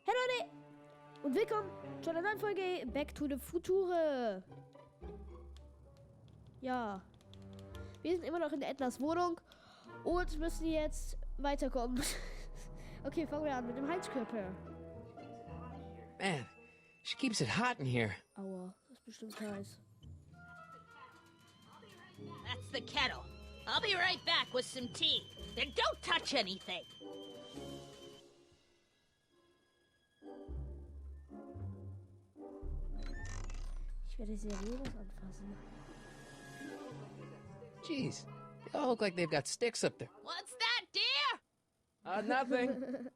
Hey Leute und willkommen zu einer neuen Folge Back to the Future. Ja, wir sind immer noch in der Ednas Wohnung und müssen jetzt weiterkommen. Okay, fangen wir an mit dem Heizkörper. Man, she keeps it hot in here. Aua, das ist bestimmt heiß. That's the kettle. I'll be right back with some tea. Then don't touch anything. Ich werde seriös anfassen. Jeez, they all look like they've got sticks up there. What's that, dear? Nothing.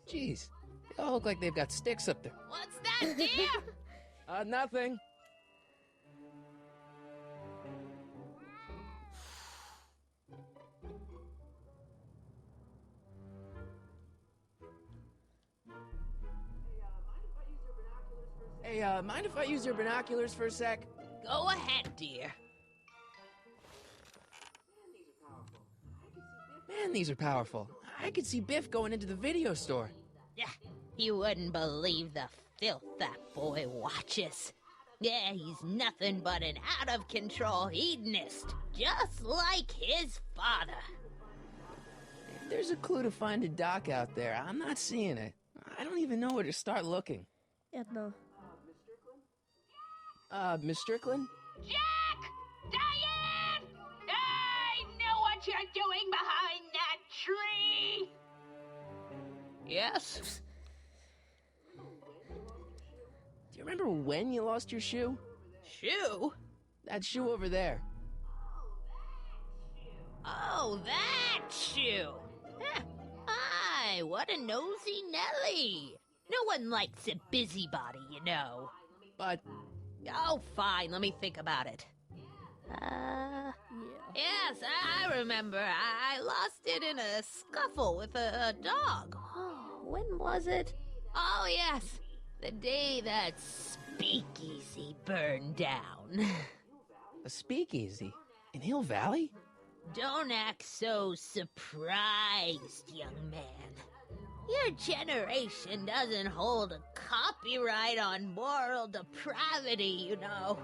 Jeez, they all look like they've got sticks up there. What's that, dear? Nothing. Hey, mind if I use your binoculars for a sec? Go ahead, dear. Man, these are powerful. I could see Biff going into the video store. Yeah, you wouldn't believe the filth that boy watches. Yeah, he's nothing but an out-of-control hedonist, just like his father. If there's a clue to find a doc out there, I'm not seeing it. I don't even know where to start looking. Edna. Miss Strickland? Jack! Diane! I know what you're doing behind that tree! Yes? Do you remember when you lost your shoe? Shoe? That shoe over there. Oh, that shoe! Huh. Aye, what a nosy Nelly! No one likes a busybody, you know. But Oh, fine, let me think about it. Yeah. Yes, I remember. I lost it in a scuffle with a dog. Oh, when was it? Oh, yes, the day that speakeasy burned down. a speakeasy in Hill Valley? Don't act so surprised, young man. Your generation doesn't hold a copyright on moral depravity, you know.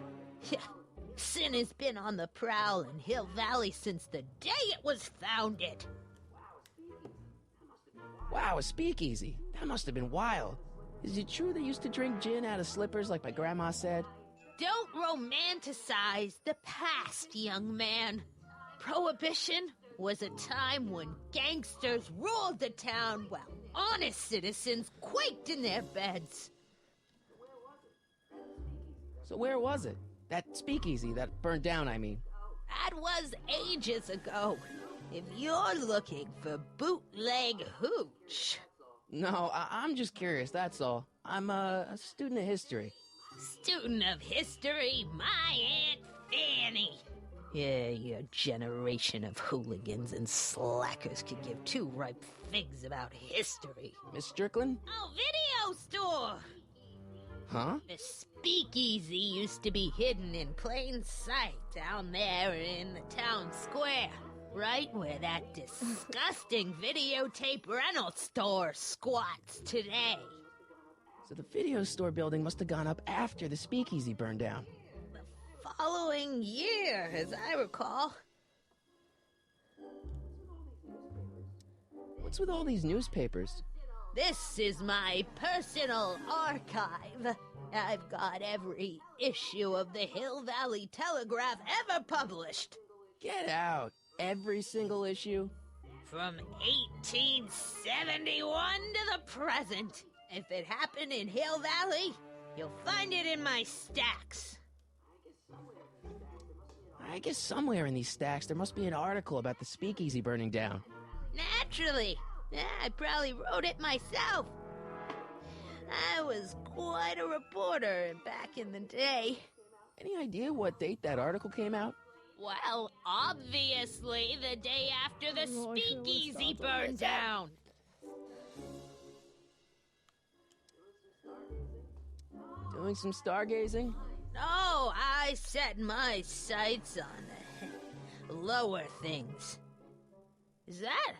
Sin has been on the prowl in Hill Valley since the day it was founded. Wow, a speakeasy. That must have been wild. Is it true they used to drink gin out of slippers like my grandma said? Don't romanticize the past, young man. Prohibition was a time when gangsters ruled the town while honest citizens quaked in their beds. So where was it? That speakeasy that burned down, I mean. That was ages ago. If you're looking for bootleg hooch. No, I'm just curious, that's all. I'm a student of history. Student of history, my Aunt Fanny. Yeah, your generation of hooligans and slackers could give two ripe figs about history. Miss Strickland? Oh, video store! Huh? The speakeasy used to be hidden in plain sight down there in the town square, right where that disgusting videotape rental store squats today. So the video store building must have gone up after the speakeasy burned down. Following year, as I recall. What's with all these newspapers? This is my personal archive. I've got every issue of the Hill Valley Telegraph ever published. Get out. Every single issue? From 1871 to the present. If it happened in Hill Valley, you'll find it in my stacks. I guess somewhere in these stacks there must be an article about the speakeasy burning down. Naturally. I probably wrote it myself. I was quite a reporter back in the day. Any idea what date that article came out? Well, obviously the day after the speakeasy burned down. Doing some stargazing? No, I set my sights on the lower things. Is that?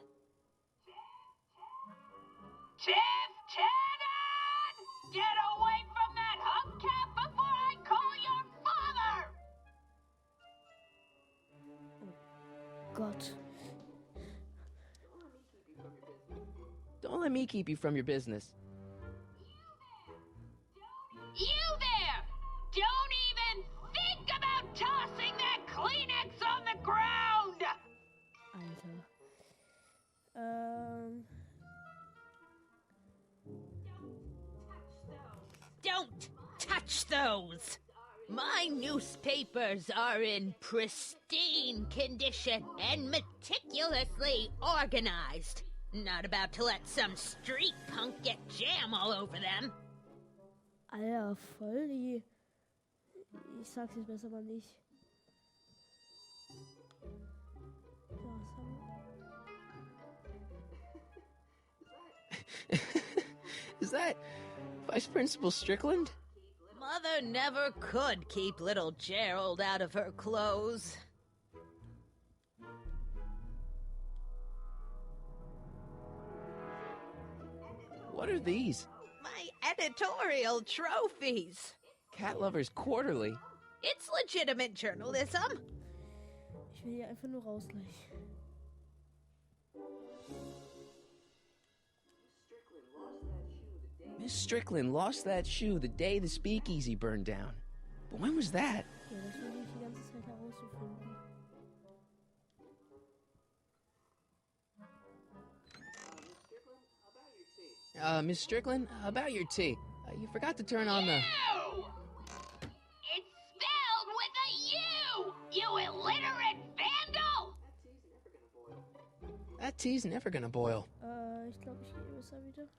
Gott. Don't let me keep you from your business. You there! Don't even think about tossing that Kleenex on the ground! Alter. Don't touch those! My newspapers are in pristine condition and meticulously organized. Not about to let some street punk get jam all over them. Alter, voll die... Ich sag's jetzt besser mal nicht. Ja, was haben wir? Is that Vice Principal Strickland? Mother never could keep little Gerald out of her clothes. What are these? My editorial trophies. Cat Lovers Quarterly. It's legitimate journalism. Ich will hier einfach nur raus gleich. Miss Strickland lost that shoe the day the speakeasy burned down. But when was that? Ja, das versuche ich die ganze Zeit herauszufinden. Miss Strickland, about your tea. You forgot to turn on the... You! It's spelled with a U! You illiterate vandal! That tea's never gonna boil. Ich glaube, ich gehe besser wieder.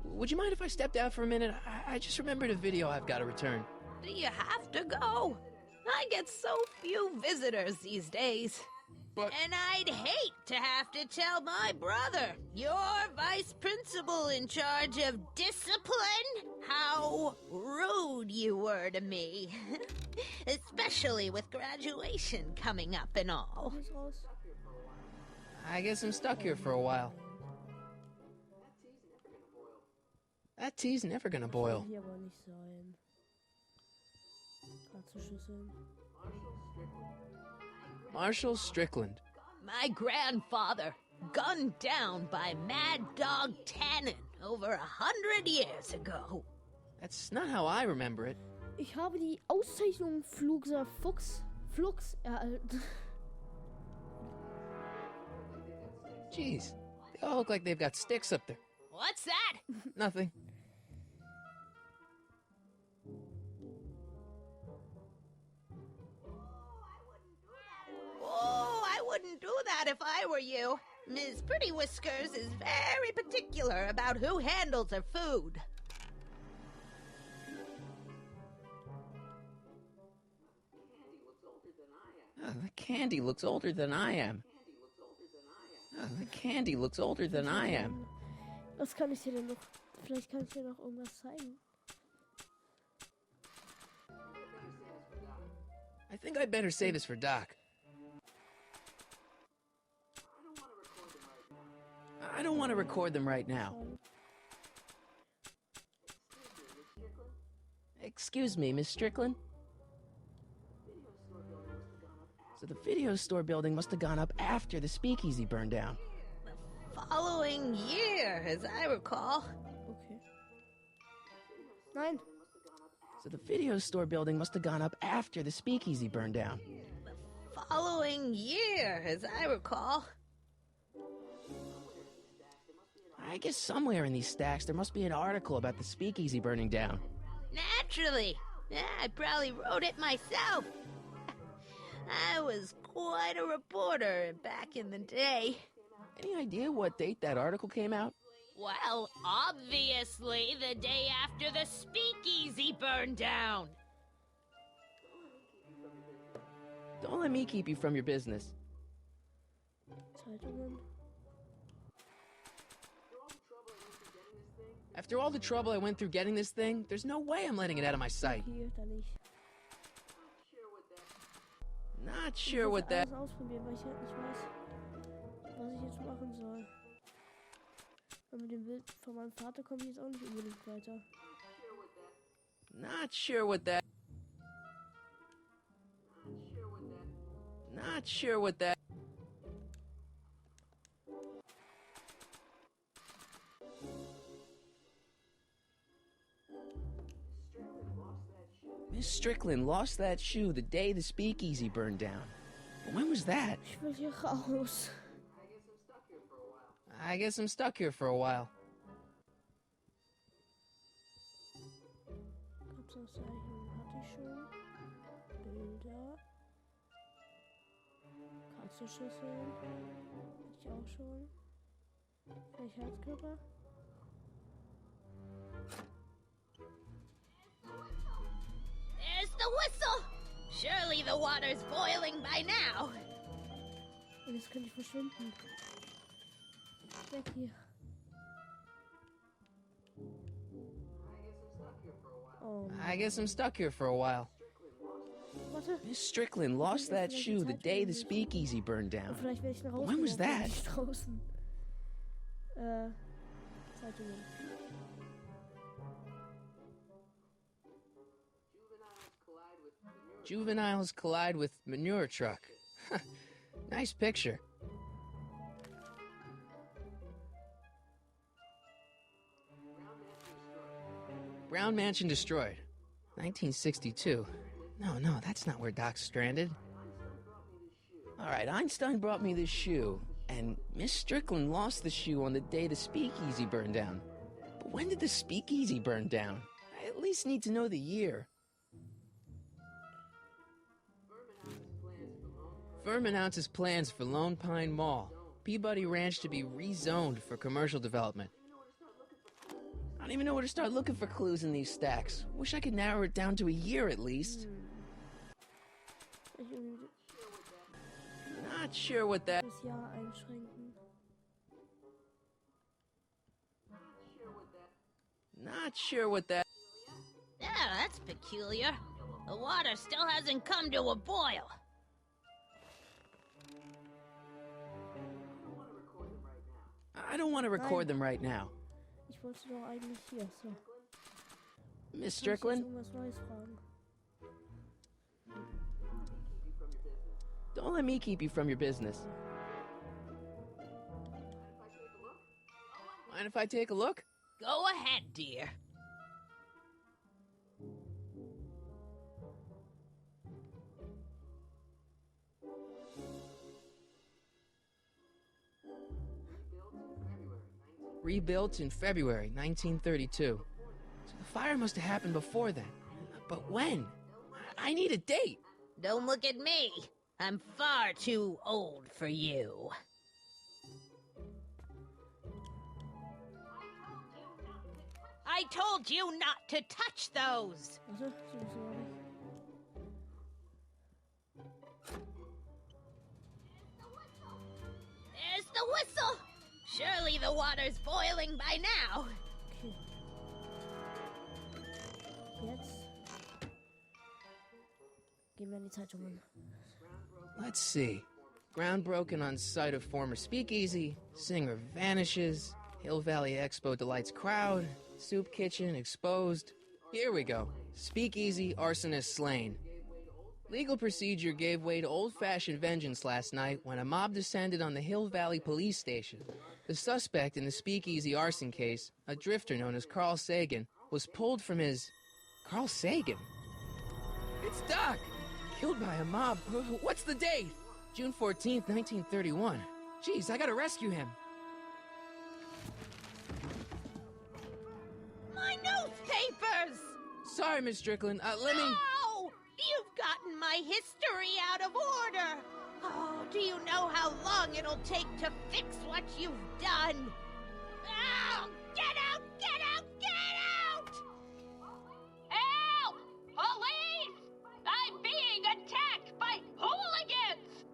Would you mind if I stepped out for a minute? I just remembered a video I've got to return. Do you have to go? I get so few visitors these days. But... And I'd hate to have to tell my brother, your vice principal in charge of discipline, how rude you were to me. Especially with graduation coming up and all. Ist raus. I guess I'm stuck here for a while. That tea's never gonna boil. Hier aber nicht sein. Gerade zu schüsseln. Marshall Strickland. My grandfather, gunned down by Mad Dog Tannen over 100 years ago. That's not how I remember it. Ich habe die Auszeichnung Flux erhalten. Jeez, they all look like they've got sticks up there. What's that? Nothing. Oh, I wouldn't do that if I were you. Ms. Pretty Whiskers is very particular about who handles her food. Oh, the candy looks older than I am. Oh, the candy looks older than I am. Was kann ich dir denn noch? Vielleicht kann ich dir noch irgendwas zeigen. I think I'd better say this for Doc. I don't want to record them right now. Excuse me, Miss Strickland? So the video store building must have gone up after the speakeasy burned down. Following year, as I recall. Okay. Nein. So the video store building must have gone up after the speakeasy burned down. Following year, as I recall. I guess somewhere in these stacks there must be an article about the speakeasy burning down. Naturally. Yeah, I probably wrote it myself. I was quite a reporter back in the day. Any idea what date that article came out? Well, obviously the day after the speakeasy burned down. Don't let me keep you from your business. Zeitungen. After all the trouble I went through getting this thing, there's no way I'm letting it out of my sight. Hier, da nicht. Not sure what that... Ich muss alles ausprobieren, weil ich halt nicht weiß, was ich jetzt machen soll. Und mit dem Bild von meinem Vater komme ich jetzt auch nicht unbedingt weiter. Not sure what that... Not sure what that... Miss Strickland lost that shoe the day the speakeasy burned down. But when was that? Ich will hier raus. I guess I'm stuck here for a while. Absatzzeichnung hatte ich schon. Bilder. Katzenschüsseln. Hatte ich auch schon. Vielleicht Herzkörper. There's the whistle! Surely the water's boiling by now. Und jetzt könnte ich verschwinden. Weg hier. Oh. I guess I'm stuck here for a while. Warte. Miss Strickland lost that shoe the day the speakeasy burned down. Vielleicht werde ich nach But Hause. when was that? Draußen. Zeitungen. Juveniles collide with manure truck. Nice picture. Brown Mansion destroyed. 1962. No, that's not where Doc's stranded. All right, Einstein brought me this shoe, and Miss Strickland lost the shoe on the day the speakeasy burned down. But when did the speakeasy burn down? I at least need to know the year. Firm announces plans for Lone Pine Mall, Peabody Ranch to be rezoned for commercial development. I don't even know where to start looking for clues in these stacks. Wish I could narrow it down to a year at least. Not sure what that... Das Jahr einschränken. Not sure what that... Yeah, that's peculiar. The water still hasn't come to a boil. I don't want to record them right now. Ich wollte doch eigentlich hier. So. Miss Kann ich jetzt Strickland, irgendwas Neues fragen? don't let me keep you from your business. Mind if I take a look? Go ahead, dear. Rebuilt in February 1932. So the fire must have happened before then. But when? I need a date. Don't look at me. I'm far too old for you. I told you not to touch those. Warte, so muss ich weg. There's the whistle. Surely the water's boiling by now. Okay. Jetzt gehen wir in die Zeitungen. Let's see. Ground broken on site of former speakeasy. Singer vanishes. Hill Valley Expo delights crowd. Soup kitchen exposed. Here we go. Speakeasy arsonist slain. Legal procedure gave way to old-fashioned vengeance last night when a mob descended on the Hill Valley police station. The suspect in the speakeasy arson case, a drifter known as Carl Sagan, was pulled from his... Carl Sagan? It's Doc! Killed by a mob. What's the date? June 14th, 1931. Jeez, I gotta rescue him. My newspapers! Sorry, Miss Strickland. Let me... No! You've gotten my history out of order! Oh, do you know how long it'll take to fix what you've done? Oh, get out! Get out! Get out! Help! Police! I'm being attacked by hooligans!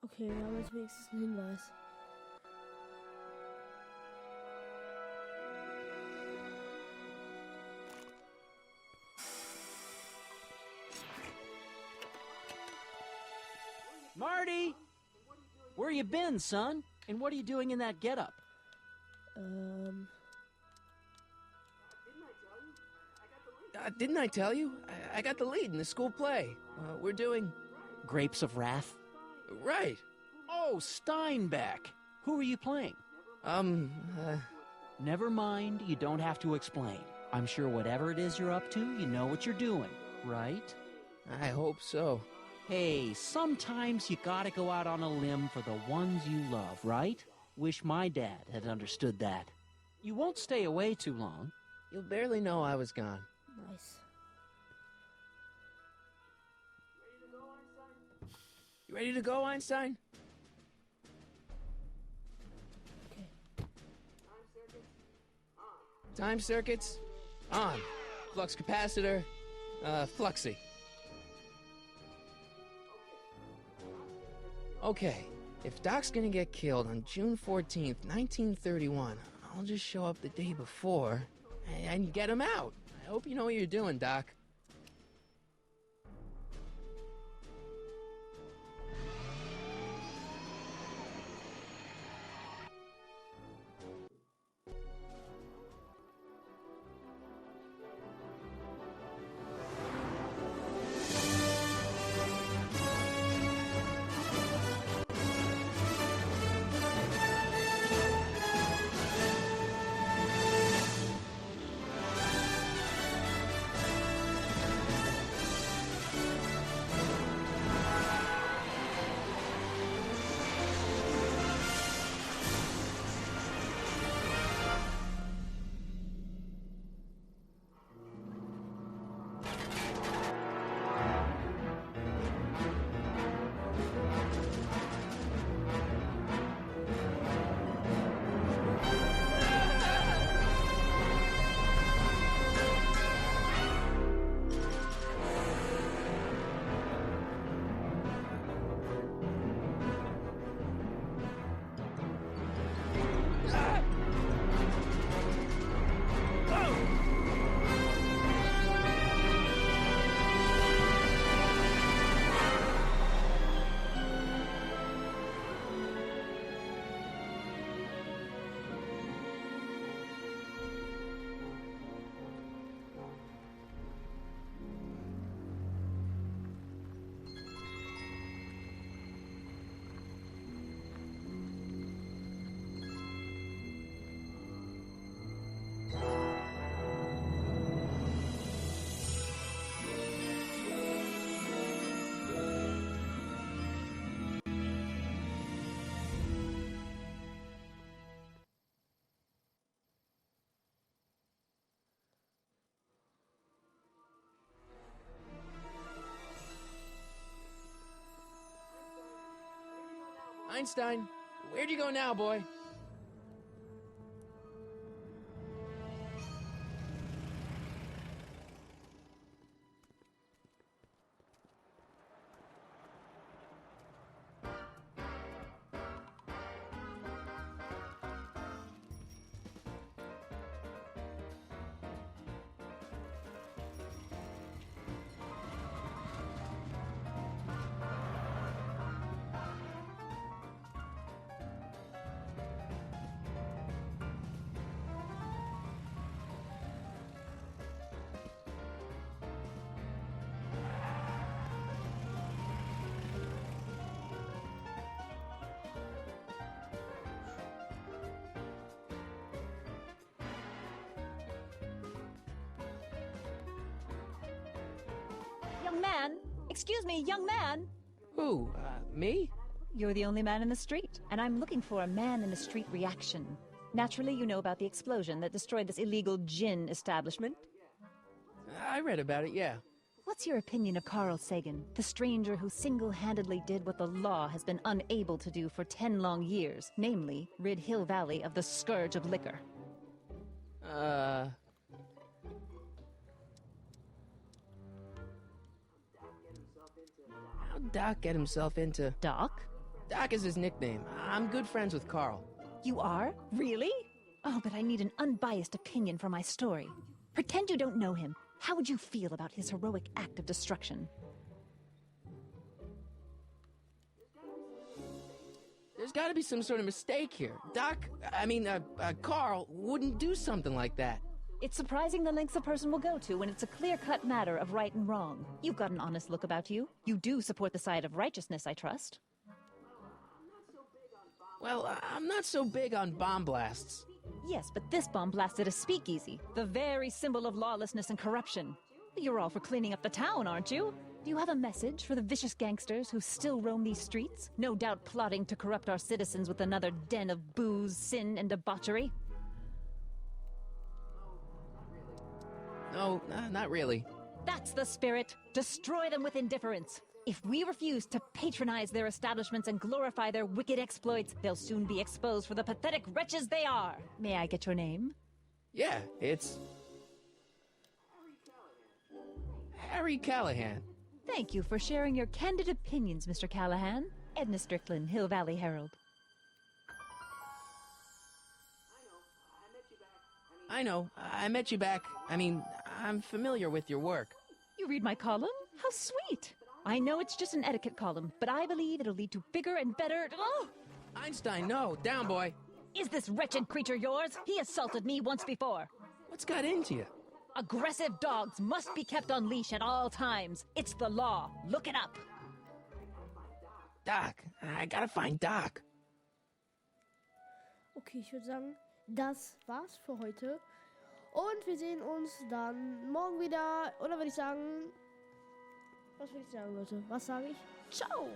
Okay, wir haben jetzt wenigstens einen Hinweis. Marty! Where you been, son? And what are you doing in that getup? Didn't I tell you? I got the lead in the school play. We're doing... Grapes of Wrath? Right. Oh, Steinbeck! Who are you playing? Never mind, you don't have to explain. I'm sure whatever it is you're up to, you know what you're doing, right? I hope so. Hey, sometimes you gotta go out on a limb for the ones you love, right? Wish my dad had understood that. You won't stay away too long. You'll barely know I was gone. Nice. You ready to go, Einstein? Okay. Time circuits on. Flux capacitor, fluxy. Okay, if Doc's gonna get killed on June 14th, 1931, I'll just show up the day before and get him out. I hope you know what you're doing, Doc. Einstein, where'd you go now, boy? Young man! Excuse me, young man! Who, me? You're the only man in the street, and I'm looking for a man-in-the-street reaction. Naturally, you know about the explosion that destroyed this illegal gin establishment. I read about it, yeah. What's your opinion of Carl Sagan, the stranger who single-handedly did what the law has been unable to do for 10 long years, namely, rid Hill Valley of the scourge of liquor? How'd Doc get himself into... Doc? Doc is his nickname. I'm good friends with Carl. You are? Really? Oh, but I need an unbiased opinion for my story. Pretend you don't know him. How would you feel about his heroic act of destruction? There's gotta be some sort of mistake here. Carl wouldn't do something like that. It's surprising the lengths a person will go to when it's a clear-cut matter of right and wrong. You've got an honest look about you. You do support the side of righteousness, I trust. Well, I'm not so big on bomb blasts. Yes, but this bomb blasted a speakeasy, the very symbol of lawlessness and corruption. You're all for cleaning up the town, aren't you? Do you have a message for the vicious gangsters who still roam these streets, no doubt plotting to corrupt our citizens with another den of booze, sin, and debauchery? No, not really. That's the spirit. Destroy them with indifference. If we refuse to patronize their establishments and glorify their wicked exploits, they'll soon be exposed for the pathetic wretches they are. May I get your name? Yeah, it's... Harry Callahan. Thank you for sharing your candid opinions, Mr. Callahan. Edna Strickland, Hill Valley Herald. I know, I met you back. I mean, I'm familiar with your work. You read my column? How sweet! I know it's just an etiquette column, but I believe it'll lead to bigger and better... Oh! Einstein, no, down, boy. Is this wretched creature yours? He assaulted me once before. What's got into you? Aggressive dogs must be kept on leash at all times. It's the law. Look it up. Doc, I gotta find Doc. Okay, ich würde sagen, das war's für heute. Und wir sehen uns dann morgen wieder. Oder würde ich sagen... Was würde ich sagen, Leute? Was sage ich? Ciao!